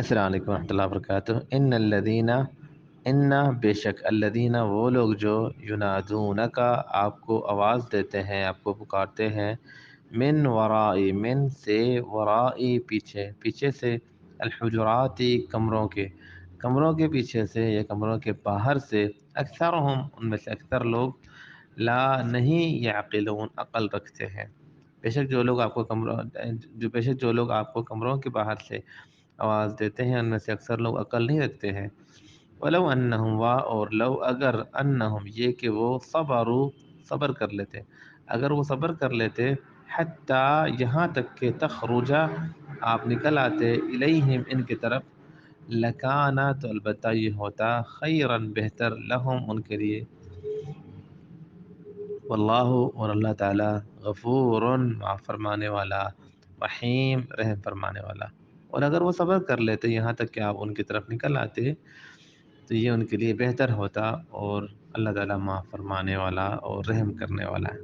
السلام علیکم ورحمۃ اللہ وبرکاتہ۔ ان الذین، ان بے شک، الذین وہ لوگ جو ینادونک آپ کو آواز دیتے ہیں، آپ کو پکارتے ہیں، من ورائی، من سے، ورائی پیچھے، پیچھے سے، الحجرات کمروں کے پیچھے سے یا کمروں کے باہر سے، اکثرہم ان میں سے اکثر لوگ، لا نہیں یعقلون عقل رکھتے ہیں۔ بے شک جو لوگ آپ کو بے شک جو لوگ آپ کو کمروں کے باہر سے آواز دیتے ہیں ان میں سے اکثر لوگ عقل نہیں رکھتے ہیں۔ ولو انہم، اور لو اگر، انہم یہ کہ وہ صبر کر لیتے، اگر وہ صبر کر لیتے، حتی یہاں تک کہ تخرجا آپ نکل آتے، الیہم ان کی طرف، لکانا تو البتہ یہ ہوتا، خیرن بہتر، لہم ان کے لیے، واللہ اور اللہ تعالی، غفور معاف فرمانے والا، رحیم رحم فرمانے والا۔ اور اگر وہ صبر کر لیتے یہاں تک کہ آپ ان کی طرف نکل آتے تو یہ ان کے لیے بہتر ہوتا، اور اللہ تعالیٰ معاف فرمانے والا اور رحم کرنے والا ہے۔